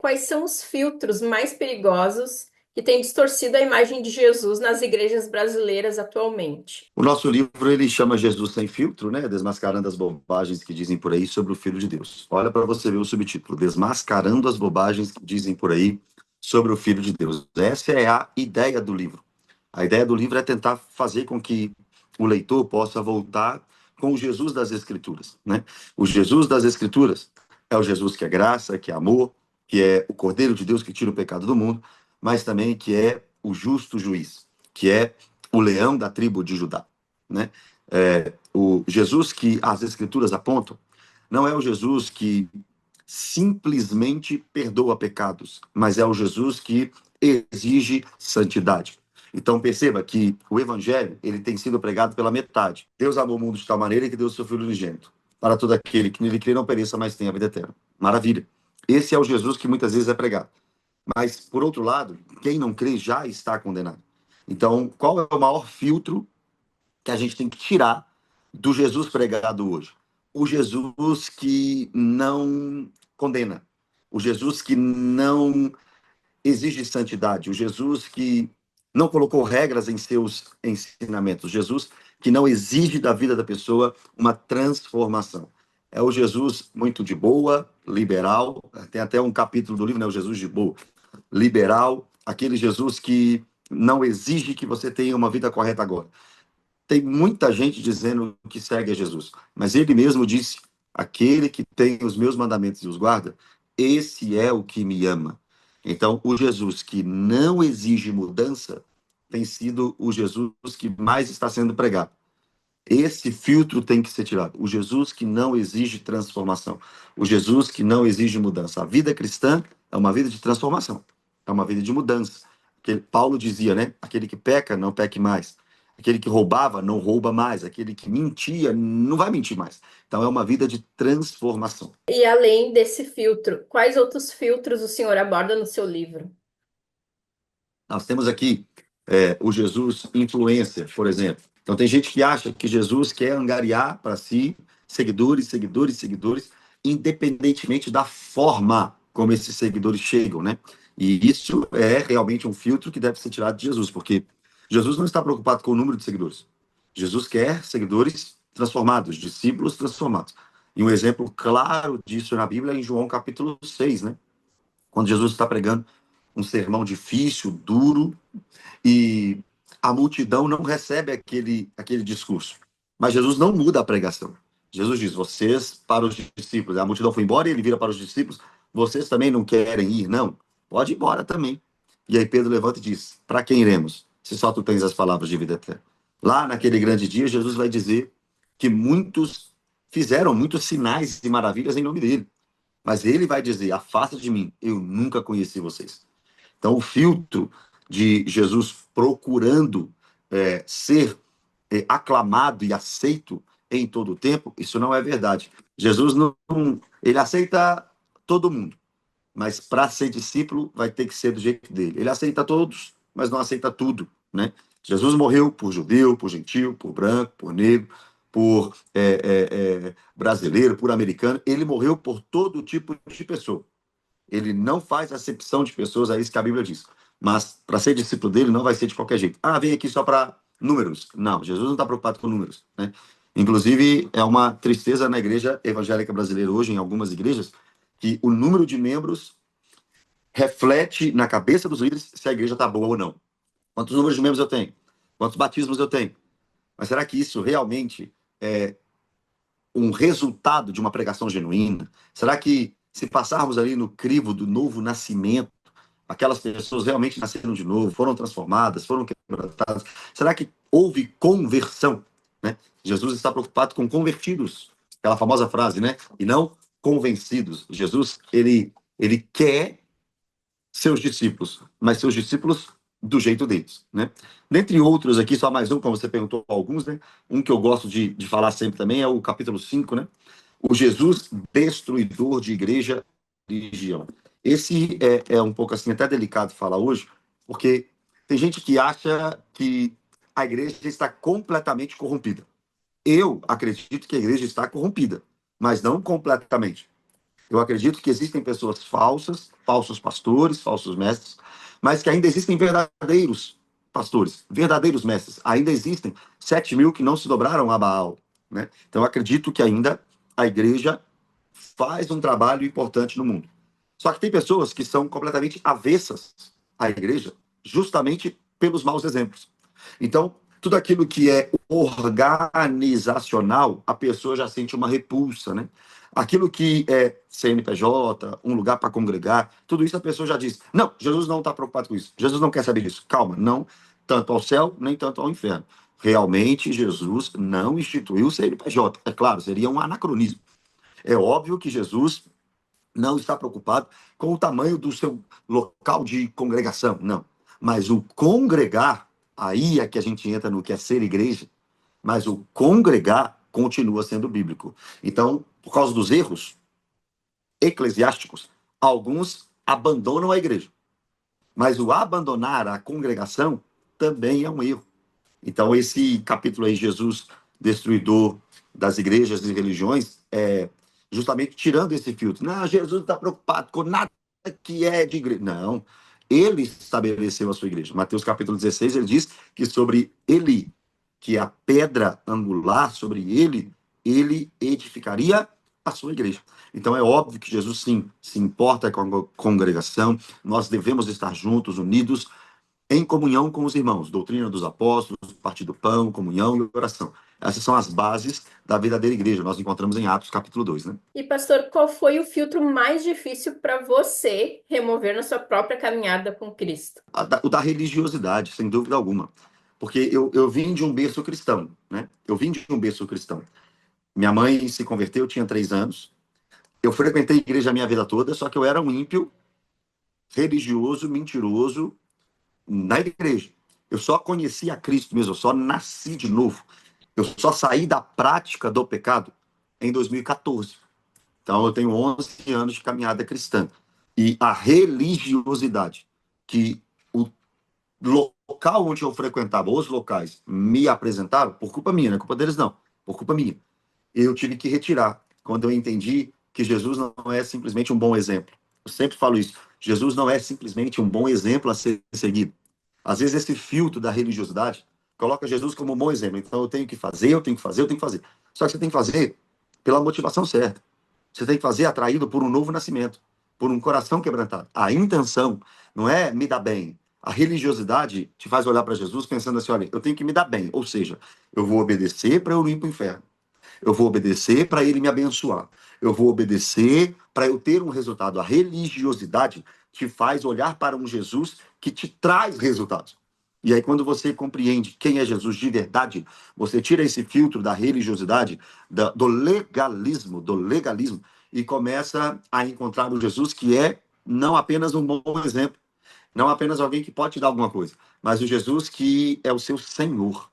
quais são os filtros mais perigosos que têm distorcido a imagem de Jesus nas igrejas brasileiras atualmente? O nosso livro ele chama Jesus Sem Filtro, né? Desmascarando as bobagens que dizem por aí sobre o Filho de Deus. Olha para você ver o subtítulo: Desmascarando as bobagens que dizem por aí sobre o Filho de Deus. Essa é a ideia do livro. A ideia do livro é tentar fazer com que o leitor possa voltar com o Jesus das Escrituras, né? O Jesus das Escrituras é o Jesus que é graça, que é amor, que é o Cordeiro de Deus que tira o pecado do mundo, mas também que é o justo juiz, que é o leão da tribo de Judá, né? O Jesus que as Escrituras apontam não é o Jesus que simplesmente perdoa pecados, mas é o Jesus que exige santidade. Então perceba que o evangelho ele tem sido pregado pela metade. Deus amou o mundo de tal maneira que deu o seu Filho unigênito para todo aquele que nele crê não pereça, mas tenha a vida eterna. Maravilha. Esse é o Jesus que muitas vezes é pregado. Mas, por outro lado, quem não crê já está condenado. Então, qual é o maior filtro que a gente tem que tirar do Jesus pregado hoje? O Jesus que não condena, o Jesus que não exige santidade, o Jesus que não colocou regras em seus ensinamentos, Jesus que não exige da vida da pessoa uma transformação. É o Jesus muito de boa, liberal, tem até um capítulo do livro, né, o Jesus de boa, liberal, aquele Jesus que não exige que você tenha uma vida correta agora. Tem muita gente dizendo que segue a Jesus, mas ele mesmo disse: aquele que tem os meus mandamentos e os guarda, esse é o que me ama. Então, o Jesus que não exige mudança tem sido o Jesus que mais está sendo pregado. Esse filtro tem que ser tirado. O Jesus que não exige transformação. O Jesus que não exige mudança. A vida cristã é uma vida de transformação. É uma vida de mudança. Paulo dizia, né? Aquele que peca, não peque mais. Aquele que roubava, não rouba mais. Aquele que mentia, não vai mentir mais. Então é uma vida de transformação. E além desse filtro, quais outros filtros o senhor aborda no seu livro? Nós temos aqui o Jesus influencer, por exemplo. Então tem gente que acha que Jesus quer angariar para si seguidores, seguidores, seguidores, independentemente da forma como esses seguidores chegam, né? E isso é realmente um filtro que deve ser tirado de Jesus, porque Jesus não está preocupado com o número de seguidores. Jesus quer seguidores transformados, discípulos transformados. E um exemplo claro disso na Bíblia é em João capítulo 6, né? Quando Jesus está pregando um sermão difícil, duro, e a multidão não recebe aquele discurso. Mas Jesus não muda a pregação. Jesus diz: vocês para os discípulos. A multidão foi embora e ele vira para os discípulos: vocês também não querem ir? Não. Pode ir embora também. E aí Pedro levanta e diz: para quem iremos? Se só tu tens as palavras de vida eterna. Lá naquele grande dia, Jesus vai dizer que muitos fizeram muitos sinais e maravilhas em nome dele. Mas ele vai dizer: afasta de mim, eu nunca conheci vocês. Então, o filtro de Jesus procurando ser aclamado e aceito em todo o tempo, isso não é verdade. Jesus não, ele aceita todo mundo, mas para ser discípulo vai ter que ser do jeito dele. Ele aceita todos, mas não aceita tudo, né? Jesus morreu por judeu, por gentil, por branco, por negro, por brasileiro, por americano. Ele morreu por todo tipo de pessoa. Ele não faz acepção de pessoas, é isso que a Bíblia diz. Mas para ser discípulo dele não vai ser de qualquer jeito. Ah, vem aqui só para números. Não, Jesus não está preocupado com números, né? Inclusive, é uma tristeza na igreja evangélica brasileira hoje, em algumas igrejas, que o número de membros reflete na cabeça dos líderes se a igreja está boa ou não. Quantos números de membros eu tenho? Quantos batismos eu tenho? Mas será que isso realmente é um resultado de uma pregação genuína? Será que se passarmos ali no crivo do novo nascimento, aquelas pessoas realmente nasceram de novo, foram transformadas, foram quebrantadas? Será que houve conversão? Né? Jesus está preocupado com convertidos, aquela famosa frase, né? E não convencidos. Jesus, ele quer seus discípulos, mas seus discípulos do jeito deles, né? Dentre outros aqui, só mais um, como você perguntou alguns, né? Um que eu gosto de falar sempre também é o capítulo 5, né? O Jesus destruidor de igreja e religião. Esse é um pouco assim, até delicado falar hoje, porque tem gente que acha que a igreja está completamente corrompida. Eu acredito que a igreja está corrompida, mas não completamente. Eu acredito que existem pessoas falsas, falsos pastores, falsos mestres, mas que ainda existem verdadeiros pastores, verdadeiros mestres. Ainda existem 7.000 que não se dobraram a Baal, né? Então, eu acredito que ainda a igreja faz um trabalho importante no mundo. Só que tem pessoas que são completamente avessas à igreja, justamente pelos maus exemplos. Então, tudo aquilo que é organizacional, a pessoa já sente uma repulsa, né? Aquilo que é CNPJ, um lugar para congregar, tudo isso a pessoa já diz: não, Jesus não está preocupado com isso. Jesus não quer saber disso. Calma, não tanto ao céu, nem tanto ao inferno. Realmente, Jesus não instituiu o CNPJ. É claro, seria um anacronismo. É óbvio que Jesus não está preocupado com o tamanho do seu local de congregação, não. Mas o congregar, aí é que a gente entra no que é ser igreja, mas o congregar continua sendo bíblico. Então, por causa dos erros eclesiásticos, alguns abandonam a igreja. Mas o abandonar a congregação também é um erro. Então, esse capítulo aí, Jesus, destruidor das igrejas e religiões, é justamente tirando esse filtro. Não, Jesus não está preocupado com nada que é de igreja. Não, ele estabeleceu a sua igreja. Mateus capítulo 16, ele diz que sobre ele, que é a pedra angular, sobre ele edificaria a sua igreja. Então é óbvio que Jesus, sim, se importa com a congregação, nós devemos estar juntos, unidos, em comunhão com os irmãos, doutrina dos apóstolos, partir do pão, comunhão e oração. Essas são as bases da verdadeira igreja. Nós encontramos em Atos capítulo 2, né? E, pastor, qual foi o filtro mais difícil para você remover na sua própria caminhada com Cristo? O da religiosidade, sem dúvida alguma. Porque eu vim de um berço cristão, né? Eu vim de um berço cristão. Minha mãe se converteu, eu tinha 3 anos. Eu frequentei a igreja a minha vida toda, só que eu era um ímpio, religioso, mentiroso na igreja. Eu só conheci a Cristo mesmo, eu só nasci de novo. Eu só saí da prática do pecado em 2014. Então, eu tenho 11 anos de caminhada cristã. E a religiosidade que o local onde eu frequentava, os locais, me apresentaram, por culpa minha, não é culpa deles, não, por culpa minha, eu tive que retirar quando eu entendi que Jesus não é simplesmente um bom exemplo. Eu sempre falo isso. Jesus não é simplesmente um bom exemplo a ser seguido. Às vezes esse filtro da religiosidade coloca Jesus como um bom exemplo. Então eu tenho que fazer, eu tenho que fazer, eu tenho que fazer. Só que você tem que fazer pela motivação certa. Você tem que fazer atraído por um novo nascimento, por um coração quebrantado. A intenção não é me dar bem. A religiosidade te faz olhar para Jesus pensando assim: olha, eu tenho que me dar bem. Ou seja, eu vou obedecer para eu não ir para o inferno. Eu vou obedecer para ele me abençoar. Eu vou obedecer para eu ter um resultado. A religiosidade te faz olhar para um Jesus que te traz resultados. E aí, quando você compreende quem é Jesus de verdade, você tira esse filtro da religiosidade, do legalismo, e começa a encontrar o Jesus que é não apenas um bom exemplo, não apenas alguém que pode te dar alguma coisa, mas o Jesus que é o seu Senhor.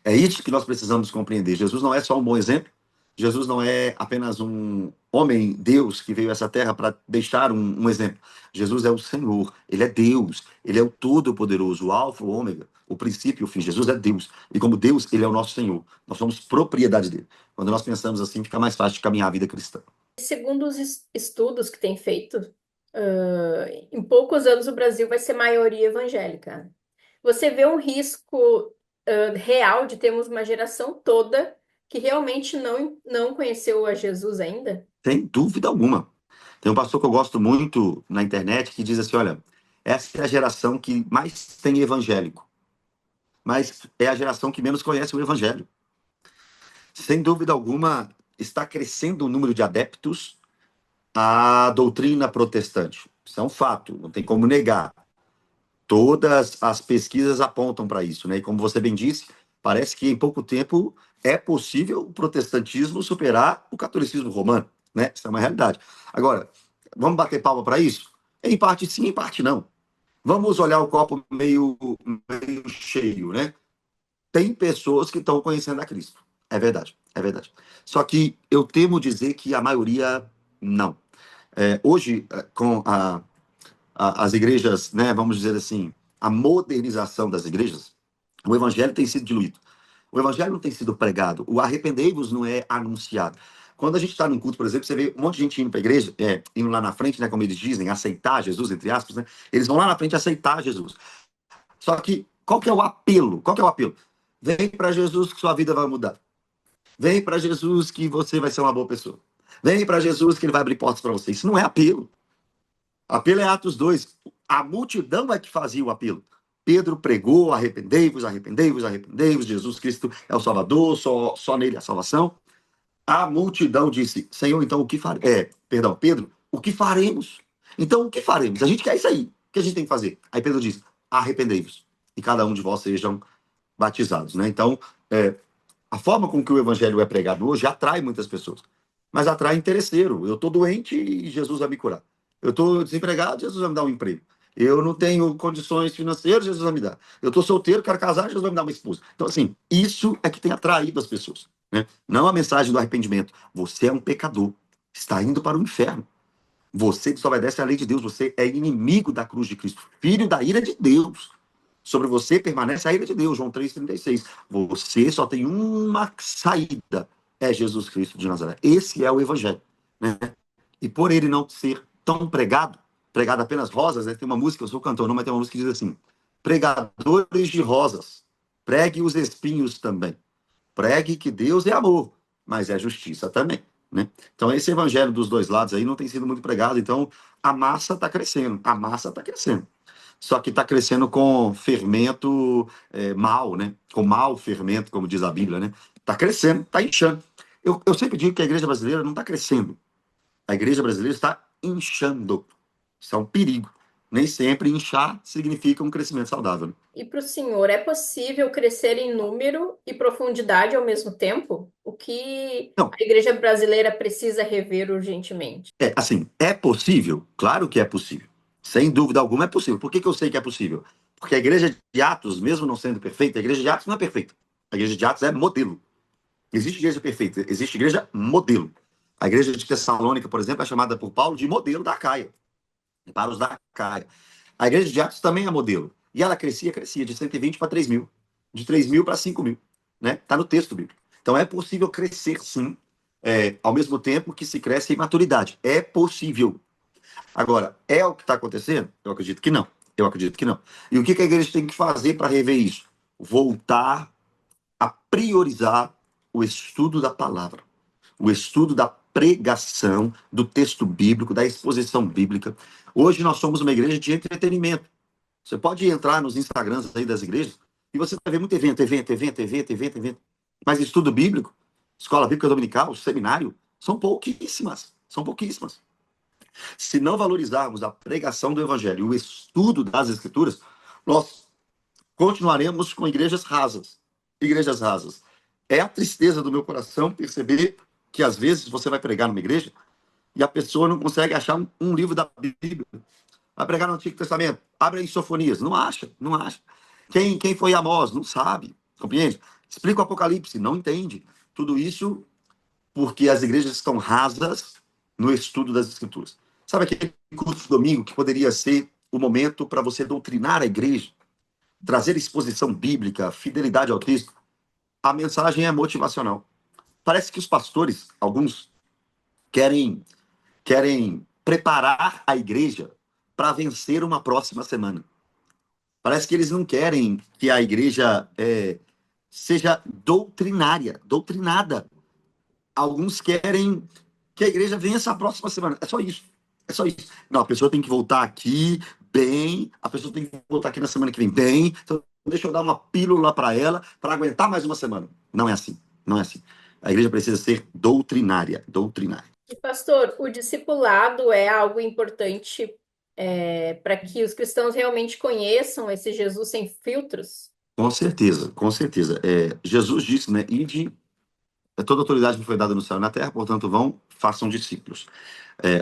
É isso que nós precisamos compreender. Jesus não é só um bom exemplo. Jesus não é apenas um homem, Deus, que veio a essa terra para deixar um exemplo. Jesus é o Senhor, ele é Deus, ele é o Todo-Poderoso, o Alfa, o Ômega, o princípio e o fim. Jesus é Deus. E como Deus, ele é o nosso Senhor. Nós somos propriedade dele. Quando nós pensamos assim, fica mais fácil de caminhar a vida cristã. Segundo os estudos que tem feito, em poucos anos o Brasil vai ser maioria evangélica. Você vê um risco, real de termos uma geração toda que realmente não conheceu a Jesus ainda? Sem dúvida alguma. Tem um pastor que eu gosto muito na internet que diz assim: olha, essa é a geração que mais tem evangélico, mas é a geração que menos conhece o evangelho. Sem dúvida alguma, está crescendo o número de adeptos à doutrina protestante. Isso é um fato, não tem como negar. Todas as pesquisas apontam para isso, né? E como você bem disse, parece que em pouco tempo é possível o protestantismo superar o catolicismo romano, né? Isso é uma realidade. Agora, vamos bater palma para isso? Em parte sim, em parte não. Vamos olhar o copo meio cheio, né? Tem pessoas que estão conhecendo a Cristo. É verdade, é verdade. Só que eu temo dizer que a maioria não. Hoje, com as igrejas, né, vamos dizer assim, a modernização das igrejas, o evangelho tem sido diluído. O evangelho não tem sido pregado. O arrependei-vos não é anunciado. Quando a gente está num culto, por exemplo, você vê um monte de gente indo para a igreja, indo lá na frente, né, como eles dizem, aceitar Jesus, entre aspas, né? Eles vão lá na frente aceitar Jesus. Só que, qual que é o apelo? Qual que é o apelo? Vem para Jesus que sua vida vai mudar. Vem para Jesus que você vai ser uma boa pessoa. Vem para Jesus que ele vai abrir portas para você. Isso não é apelo. Apelo é Atos 2. A multidão é que fazia o apelo. Pedro pregou, arrependei-vos, arrependei-vos, arrependei-vos, Jesus Cristo é o Salvador, só nele a salvação. A multidão disse, Senhor, então o que faremos? Perdão, Pedro, o que faremos? Então o que faremos? A gente quer isso aí. O que a gente tem que fazer? Aí Pedro diz, arrependei-vos, e cada um de vós sejam batizados, né? Então, a forma com que o evangelho é pregado hoje atrai muitas pessoas, mas atrai interesseiro. Eu estou doente e Jesus vai me curar. Eu estou desempregado, Jesus vai me dar um emprego. Eu não tenho condições financeiras, Jesus vai me dar. Eu estou solteiro, quero casar, Jesus vai me dar uma esposa. Então, assim, isso é que tem atraído as pessoas, né? Não a mensagem do arrependimento. Você é um pecador, está indo para o inferno. Você desobedece à lei de Deus, você é inimigo da cruz de Cristo, filho da ira de Deus. Sobre você permanece a ira de Deus, João 3,36. Você só tem uma saída, é Jesus Cristo de Nazaré. Esse é o evangelho, né? E por ele não ser tão pregado apenas rosas, né? Tem uma música, eu sou cantor, não, mas tem uma música que diz assim, pregadores de rosas, pregue os espinhos também. Pregue que Deus é amor, mas é justiça também, né? Então esse evangelho dos dois lados aí não tem sido muito pregado, então a massa está crescendo, a massa está crescendo. Só que está crescendo com fermento mal, né? Com mau fermento, como diz a Bíblia, né? Está crescendo, está inchando. Eu sempre digo que a igreja brasileira não está crescendo. A igreja brasileira está inchando. Isso é um perigo. Nem sempre inchar significa um crescimento saudável, né? E para o senhor, é possível crescer em número e profundidade ao mesmo tempo? O que Não, a igreja brasileira precisa rever urgentemente? assim, é possível? Claro que é possível. Sem dúvida alguma é possível. Por que eu sei que é possível? Porque a igreja de Atos, mesmo não sendo perfeita, a igreja de Atos não é perfeita. A igreja de Atos é modelo. Existe igreja perfeita, existe igreja modelo. A igreja de Tessalônica, por exemplo, é chamada por Paulo de modelo da Caia, para os da Caia. A igreja de Atos também é modelo. E ela crescia de 120 para 3 mil, de 3 mil para 5 mil. Né? Está no texto bíblico. Então é possível crescer, sim, ao mesmo tempo que se cresce em maturidade. É possível. Agora, é o que está acontecendo? Eu acredito que não. Eu acredito que não. E o que a igreja tem que fazer para rever isso? Voltar a priorizar o estudo da palavra, o estudo da pregação, do texto bíblico, da exposição bíblica. Hoje nós somos uma igreja de entretenimento. Você pode entrar nos Instagrams aí das igrejas e você vai ver muito evento. Mas estudo bíblico, escola bíblica dominical, seminário, são pouquíssimas. São pouquíssimas. Se não valorizarmos a pregação do evangelho e o estudo das escrituras, nós continuaremos com igrejas rasas. Igrejas rasas. É a tristeza do meu coração perceber que às vezes você vai pregar numa igreja e a pessoa não consegue achar um livro da Bíblia. Vai pregar no Antigo Testamento, abre aí Sofonias. Não acha, não acha. Quem foi Amós? Não sabe, compreende? Explica o Apocalipse, não entende. Tudo isso porque as igrejas estão rasas no estudo das Escrituras. Sabe aquele curso de domingo que poderia ser o momento para você doutrinar a igreja, trazer exposição bíblica, fidelidade ao texto? A mensagem é motivacional. Parece que os pastores, alguns, querem preparar a igreja para vencer uma próxima semana. Parece que eles não querem que a igreja seja doutrinada. Alguns querem que a igreja vença a próxima semana. É só isso. É só isso. Não, a pessoa tem que voltar aqui bem, a pessoa tem que voltar aqui na semana que vem bem. Então, deixa eu dar uma pílula para ela para aguentar mais uma semana. Não é assim. Não é assim. A igreja precisa ser doutrinária. Doutrinária. E, pastor, o discipulado é algo importante para que os cristãos realmente conheçam esse Jesus sem filtros? Com certeza, com certeza. Jesus disse, né? Ide, toda autoridade me foi dada no céu e na terra, portanto, vão, façam discípulos.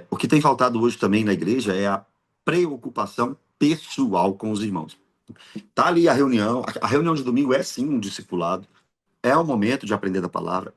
O que tem faltado hoje também na igreja é a preocupação pessoal com os irmãos. Tá ali a reunião de domingo é sim um discipulado, é um momento de aprender da palavra,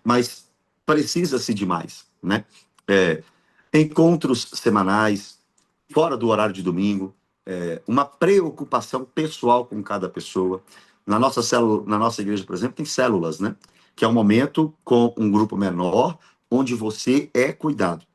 mas precisa-se de mais, né? Encontros semanais, fora do horário de domingo, uma preocupação pessoal com cada pessoa. Na nossa igreja, por exemplo, tem células, né? Que é um momento com um grupo menor, onde você é cuidado.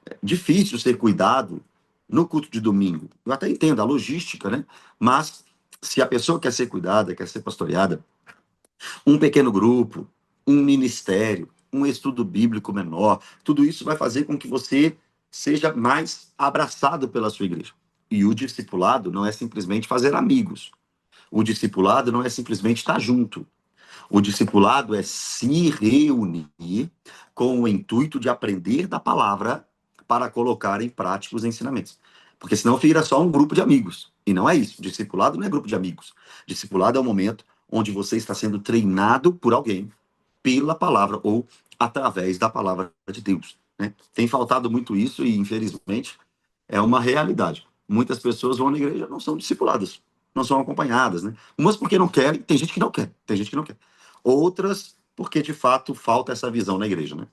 É difícil ser cuidado no culto de domingo. Eu até entendo a logística, né? Mas se a pessoa quer ser cuidada, quer ser pastoreada, um pequeno grupo, um ministério, um estudo bíblico menor, tudo isso vai fazer com que você seja mais abraçado pela sua igreja. E o discipulado não é simplesmente fazer amigos. O discipulado não é simplesmente estar junto. O discipulado é se reunir com o intuito de aprender da palavra para colocar em prática os ensinamentos. Porque senão vira só um grupo de amigos. E não é isso. Discipulado não é grupo de amigos. Discipulado é o momento onde você está sendo treinado por alguém, pela palavra ou através da palavra de Deus. Né? Tem faltado muito isso e, infelizmente, é uma realidade. Muitas pessoas vão na igreja e não são discipuladas, não são acompanhadas, né? Umas porque não querem, tem gente que não quer, tem gente que não quer. Outras porque, de fato, falta essa visão na igreja, né?